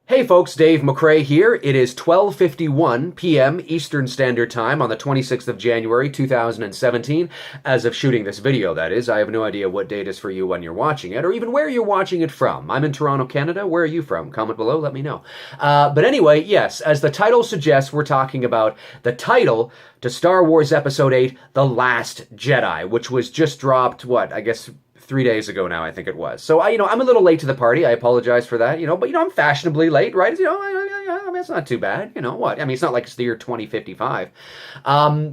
Hey folks, Dave McRae here. It is 12:51 p.m. Eastern Standard Time on the 26th of January 2017. As of shooting this video, that is. I have no idea what date is for you when you're watching it, or even where you're watching it from. I'm in Toronto, Canada. Where are you from? Comment below, let me know. But anyway, yes, as the title suggests, we're talking about the title to Star Wars Episode 8, The Last Jedi, which was just dropped, I guess 3 days ago now, I think it was. So I'm a little late to the party. I apologize for that, but I'm fashionably late, right? I mean, it's not too bad. What? I mean, it's not like it's the year 2055.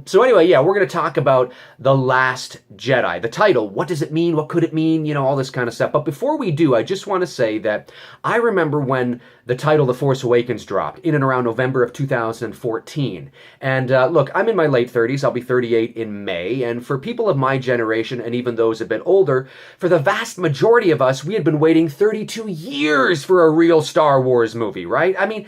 So anyway, yeah, we're going to talk about The Last Jedi. The title, what does it mean? What could it mean? All this kind of stuff. But before we do, I just want to say that I remember when the title The Force Awakens dropped in and around November of 2014. And look, I'm in my late 30s. I'll be 38 in May. And for people of my generation, and even those a bit older, for the vast majority of us, we had been waiting 32 years for a real Star Wars movie, right? I mean,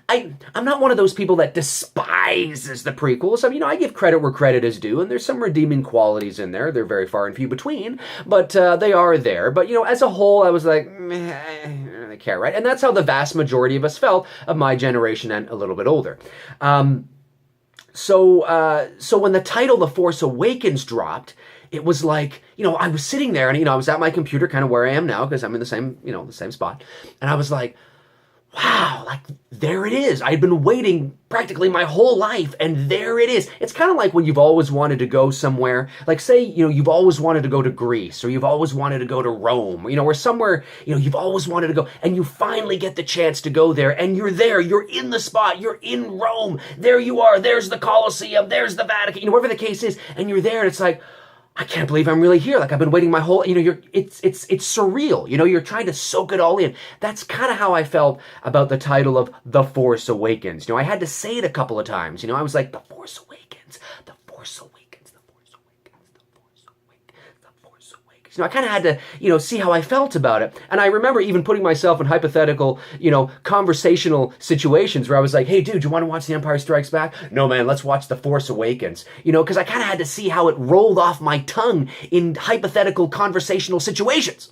I'm not one of those people that despises the prequels. I mean, I give credit where credit is due, and there's some redeeming qualities in there. They're very far and few between, but they are there. But, as a whole, I was like, meh, I don't really care, right? And that's how the vast majority of us felt, of my generation and a little bit older. So when the title The Force Awakens dropped, it was like, I was sitting there and, I was at my computer, kind of where I am now, because I'm in the same spot. And I was like, wow, like, there it is. I'd been waiting practically my whole life, and there it is. It's kind of like when you've always wanted to go somewhere, like say, you've always wanted to go to Greece, or you've always wanted to go to Rome, or somewhere, you've always wanted to go, and you finally get the chance to go there, and you're there, you're in the spot, you're in Rome, there you are, there's the Colosseum, there's the Vatican, whatever the case is, and you're there, and it's like, I can't believe I'm really here. Like, I've been waiting my whole, it's surreal. You're trying to soak it all in. That's kind of how I felt about the title of The Force Awakens. I had to say it a couple of times. I was like, The Force Awakens, The Force Awakens, The Force Awakens, The Force Awakens, The Force Awakens. I kind of had to, see how I felt about it. And I remember even putting myself in hypothetical, conversational situations where I was like, hey, dude, you want to watch The Empire Strikes Back? No, man, let's watch The Force Awakens. Because I kind of had to see how it rolled off my tongue in hypothetical conversational situations.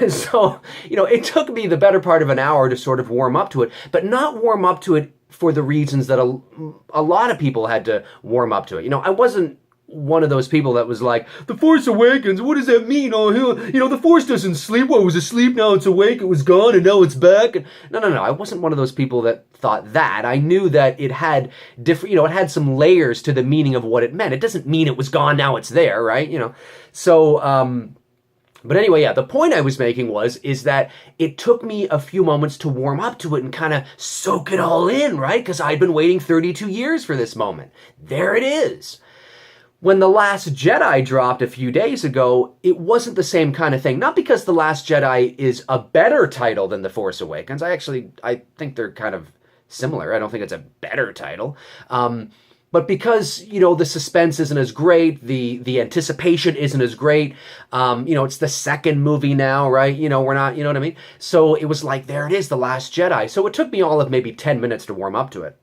So, it took me the better part of an hour to sort of warm up to it, but not warm up to it for the reasons that a lot of people had to warm up to it. I wasn't one of those people that was like, The Force Awakens, what does that mean? Oh, the Force doesn't sleep. Well, it was asleep, now it's awake, it was gone, and now it's back. And no. I wasn't one of those people that thought that. I knew that it had different, it had some layers to the meaning of what it meant. It doesn't mean it was gone, now it's there, right? So, but anyway, yeah, the point I was making is that it took me a few moments to warm up to it and kind of soak it all in, right? Because I'd been waiting 32 years for this moment. There it is. When The Last Jedi dropped a few days ago, it wasn't the same kind of thing. Not because The Last Jedi is a better title than The Force Awakens. I think they're kind of similar. I don't think it's a better title. But because, the suspense isn't as great, the anticipation isn't as great, it's the second movie now, right? We're not, you know what I mean? So it was like, there it is, The Last Jedi. So it took me all of maybe 10 minutes to warm up to it.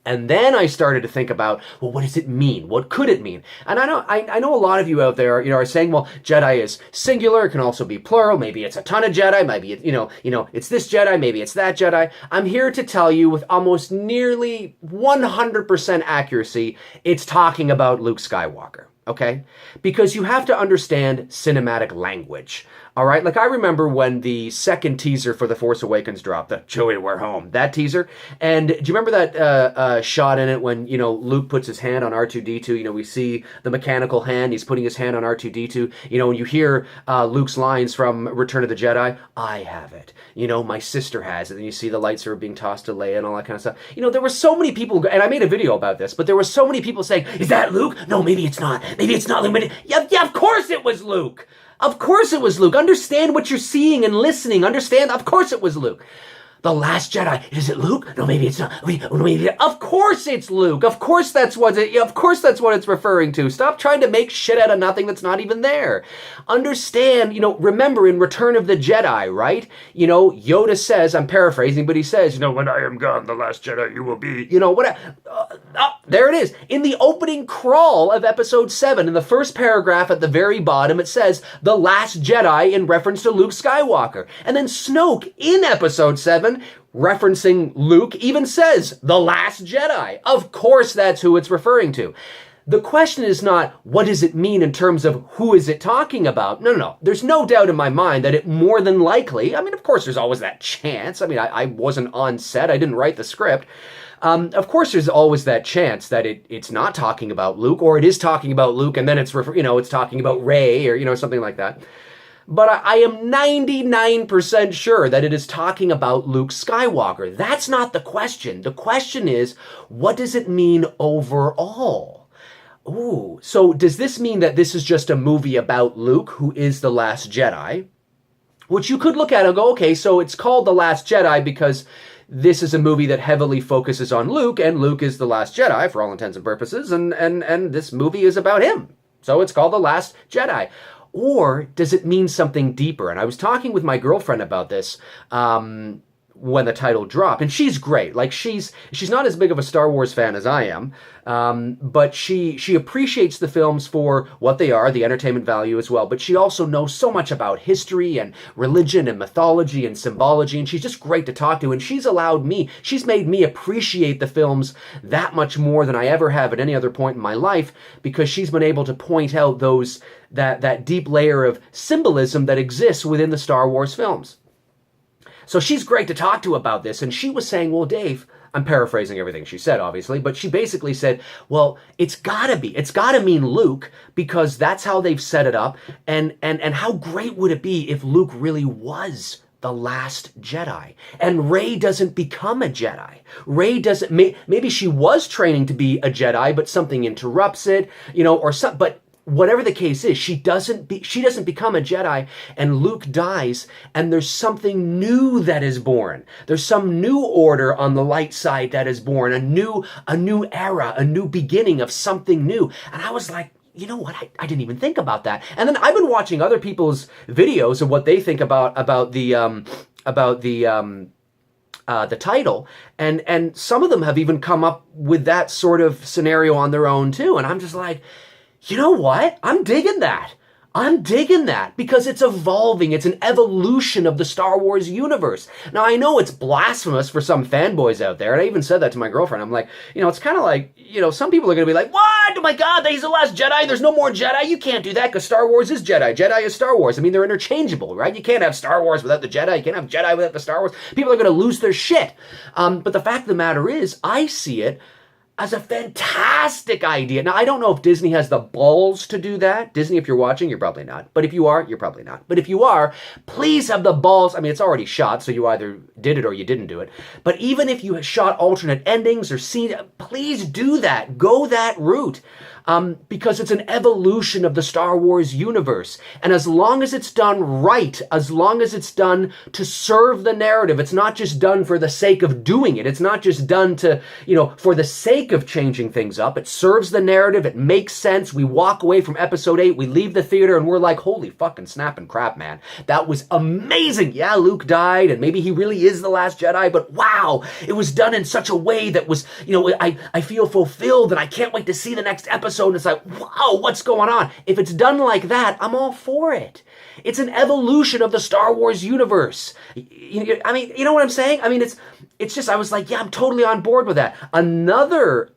And then I started to think about, well, what does it mean? What could it mean? And I know a lot of you out there, are saying, well, Jedi is singular. It can also be plural. Maybe it's a ton of Jedi. Maybe it's this Jedi. Maybe it's that Jedi. I'm here to tell you with almost nearly 100% accuracy, it's talking about Luke Skywalker. Okay? Because you have to understand cinematic language. All right? Like, I remember when the second teaser for The Force Awakens dropped, the Chewie, we're home, that teaser. And do you remember that shot in it when, Luke puts his hand on R2-D2? We see the mechanical hand. He's putting his hand on R2-D2. And you hear Luke's lines from Return of the Jedi. I have it. My sister has it. And you see the lightsaber being tossed to Leia and all that kind of stuff. There were so many people, and I made a video about this, but there were so many people saying, is that Luke? No, maybe it's not. Maybe it's not Luke. Yeah, of course it was Luke. Of course it was Luke. Understand what you're seeing and listening. Understand? Of course it was Luke. The Last Jedi. Is it Luke? No, maybe it's not. Maybe, of course it's Luke. Of course that's what it's referring to. Stop trying to make shit out of nothing that's not even there. Understand, remember in Return of the Jedi, right? Yoda says, I'm paraphrasing, but he says, when I am gone, the last Jedi you will be, what? There it is. In the opening crawl of episode 7, in the first paragraph at the very bottom, it says, the Last Jedi in reference to Luke Skywalker. And then Snoke in episode 7, referencing Luke, even says, the Last Jedi. Of course that's who it's referring to. The question is not, what does it mean in terms of who is it talking about? No. There's no doubt in my mind that it more than likely, of course there's always that chance. I wasn't on set. I didn't write the script. Of course there's always that chance that it's not talking about Luke, or it is talking about Luke and then it's talking about Rey or, something like that. But I am 99% sure that it is talking about Luke Skywalker. That's not the question. The question is, what does it mean overall? Ooh, so does this mean that this is just a movie about Luke, who is the Last Jedi? Which you could look at and go, okay, so it's called The Last Jedi because this is a movie that heavily focuses on Luke, and Luke is the Last Jedi for all intents and purposes, and this movie is about him. So it's called The Last Jedi. Or does it mean something deeper? And I was talking with my girlfriend about this when the title dropped, and she's great. Like she's not as big of a Star Wars fan as I am, but she appreciates the films for what they are, the entertainment value as well. But she also knows so much about history and religion and mythology and symbology, and she's just great to talk to. And she's made me appreciate the films that much more than I ever have at any other point in my life, because she's been able to point out that deep layer of symbolism that exists within the Star Wars films. So she's great to talk to about this, and she was saying, well, Dave, I'm paraphrasing everything she said, obviously, but she basically said, well, it's gotta mean Luke, because that's how they've set it up, and how great would it be if Luke really was the Last Jedi, and Rey doesn't become a Jedi. Rey doesn't, maybe she was training to be a Jedi, but something interrupts it, or something, but whatever the case is, she doesn't become a Jedi, and Luke dies, and there's something new that is born. There's some new order on the light side that is born, a new era, a new beginning of something new. And I was like, you know what? I didn't even think about that. And then I've been watching other people's videos of what they think about the title, and some of them have even come up with that sort of scenario on their own too. And I'm just like, you know what? I'm digging that. Because it's evolving. It's an evolution of the Star Wars universe. Now, I know it's blasphemous for some fanboys out there, and I even said that to my girlfriend. I'm like, it's kind of like, some people are going to be like, what? Oh my God, he's the Last Jedi. There's no more Jedi. You can't do that because Star Wars is Jedi. Jedi is Star Wars. They're interchangeable, right? You can't have Star Wars without the Jedi. You can't have Jedi without the Star Wars. People are going to lose their shit. But the fact of the matter is, I see it as a fantastic idea. Now, I don't know if Disney has the balls to do that. Disney, if you're watching, you're probably not. But if you are, you're probably not. But if you are, please have the balls. It's already shot, so you either did it or you didn't do it. But even if you shot alternate endings or seen, please do that. Go that route. Because it's an evolution of the Star Wars universe. And as long as it's done right, as long as it's done to serve the narrative, it's not just done for the sake of doing it. It's not just done to, for the sake of changing things up. It serves the narrative. It makes sense. We walk away from episode 8, we leave the theater, and we're like, holy fucking snapping crap, man. That was amazing. Yeah, Luke died, and maybe he really is the Last Jedi, but wow, it was done in such a way that was, I feel fulfilled, and I can't wait to see the next episode. And it's like, wow, what's going on? If it's done like that, I'm all for it. It's an evolution of the Star Wars universe. You know what I'm saying? It's just, I was like, yeah, I'm totally on board with that. Another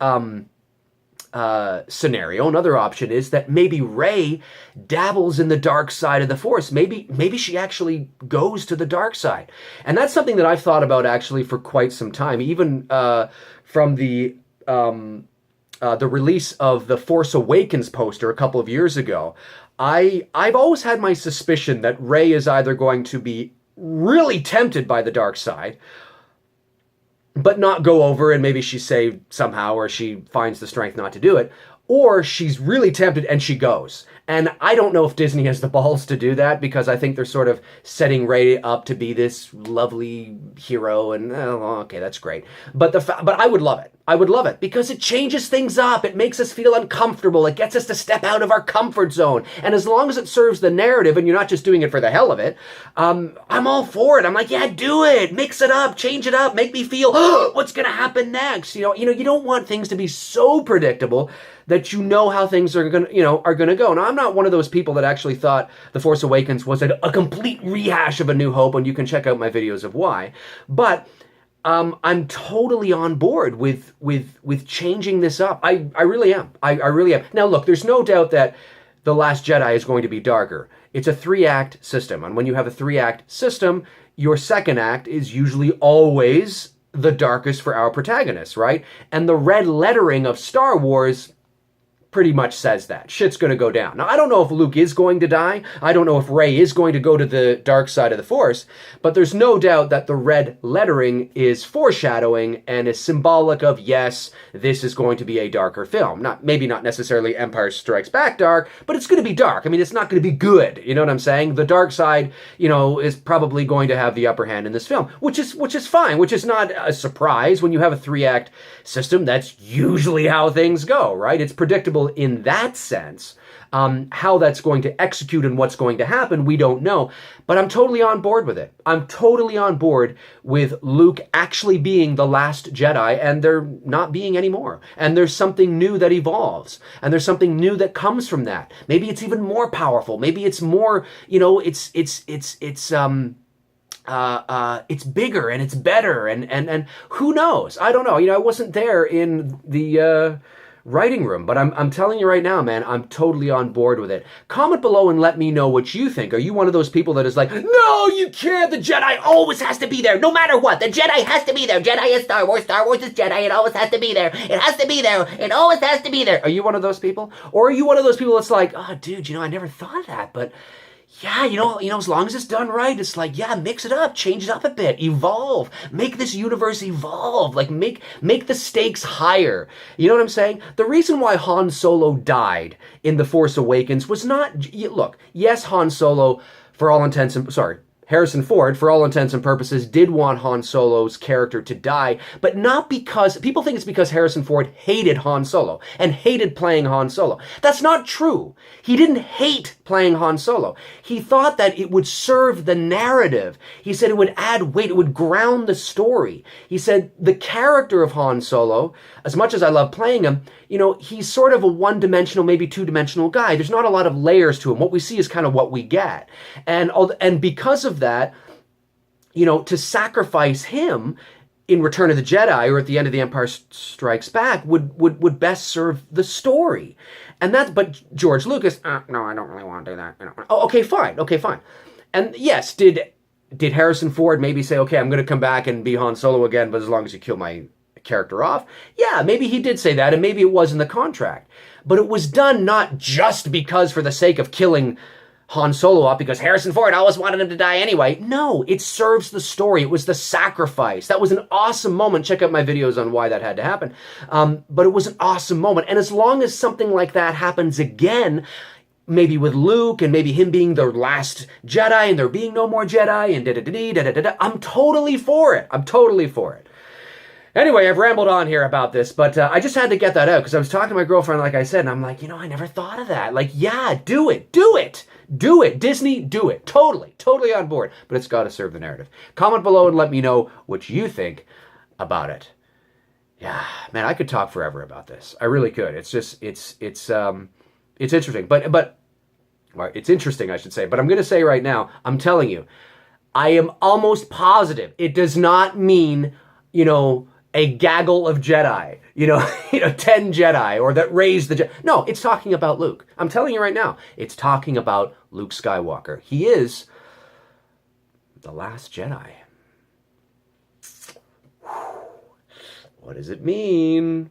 scenario, another option is that maybe Rey dabbles in the dark side of the Force. Maybe she actually goes to the dark side. And that's something that I've thought about actually for quite some time, even from the release of the Force Awakens poster a couple of years ago. I've always had my suspicion that Rey is either going to be really tempted by the dark side, but not go over, and maybe she's saved somehow, or she finds the strength not to do it, or she's really tempted and she goes. And I don't know if Disney has the balls to do that, because I think they're sort of setting Rey up to be this lovely hero, and okay, that's great. But but I would love it. I would love it because it changes things up. It makes us feel uncomfortable. It gets us to step out of our comfort zone. And as long as it serves the narrative and you're not just doing it for the hell of it, I'm all for it. I'm like, yeah, do it. Mix it up. Change it up. Make me feel, oh, what's going to happen next? You don't want things to be so predictable that you know how things are going to go. Now, I'm not one of those people that actually thought The Force Awakens was a complete rehash of A New Hope, and you can check out my videos of why. But I'm totally on board with changing this up. I really am. I really am. Now, look, there's no doubt that The Last Jedi is going to be darker. It's a 3-act system, and when you have a 3-act system, your second act is usually always the darkest for our protagonists, right? And the red lettering of Star Wars pretty much says that. Shit's going to go down. Now, I don't know if Luke is going to die. I don't know if Rey is going to go to the dark side of the Force, but there's no doubt that the red lettering is foreshadowing and is symbolic of, yes, this is going to be a darker film. Maybe not necessarily Empire Strikes Back dark, but it's going to be dark. I mean, it's not going to be good. You know what I'm saying? The dark side, is probably going to have the upper hand in this film, which is fine, which is not a surprise. When you have a 3-act system, that's usually how things go, right? It's predictable in that sense. How that's going to execute and what's going to happen, we don't know. But I'm totally on board with it. I'm totally on board with Luke actually being the last Jedi, and there not being any more. And there's something new that evolves. And there's something new that comes from that. Maybe it's even more powerful. Maybe it's more, it's bigger and it's better, and who knows? I don't know. I wasn't there in the writing room, but I'm telling you right now, man, I'm totally on board with it. Comment below and let me know what you think. Are you one of those people that is like, no, you can't, the Jedi always has to be there, no matter what, the Jedi has to be there, Jedi is Star Wars is Jedi, it always has to be there, it has to be there, it always has to be there? Are you one of those people? Or are you one of those people that's like, oh, dude, I never thought of that, but yeah, as long as it's done right, it's like, yeah, mix it up, change it up a bit, evolve, make this universe evolve, like make the stakes higher. You know what I'm saying? The reason why Han Solo died in The Force Awakens was not, look, yes, Han Solo, Harrison Ford, for all intents and purposes, did want Han Solo's character to die, but not because, people think it's because Harrison Ford hated Han Solo and hated playing Han Solo. That's not true. He didn't hate playing Han Solo. He thought that it would serve the narrative. He said it would add weight, it would ground the story. He said the character of Han Solo, as much as I love playing him, he's sort of a one-dimensional, maybe two-dimensional guy. There's not a lot of layers to him. What we see is kind of what we get. And because of that, to sacrifice him in Return of the Jedi or at the end of The Empire Strikes Back would best serve the story. But George Lucas, no, I don't really want to do that. Oh, okay, fine. And yes, did Harrison Ford maybe say, okay, I'm going to come back and be Han Solo again, but as long as you kill my character off? Yeah, maybe he did say that, and maybe it was in the contract. But it was done not just because for the sake of killing Han Solo off, because Harrison Ford always wanted him to die anyway. No, it serves the story. It was the sacrifice. That was an awesome moment. Check out my videos on why that had to happen. But it was an awesome moment. And as long as something like that happens again, maybe with Luke and maybe him being the last Jedi and there being no more Jedi and da-da-da-da-da-da, I'm totally for it. I'm totally for it. Anyway, I've rambled on here about this, but I just had to get that out because I was talking to my girlfriend, like I said, and I'm like, I never thought of that. Like, yeah, do it. Disney, do it. Totally on board. But it's got to serve the narrative. Comment below and let me know what you think about it. Yeah, man, I could talk forever about this. I really could. It's just, it's interesting. But it's interesting, I should say. But I'm going to say right now, I'm telling you, I am almost positive it does not mean, a gaggle of Jedi, 10 Jedi, or that raised the Jedi. No, it's talking about Luke. I'm telling you right now, it's talking about Luke Skywalker. He is the last Jedi. What does it mean?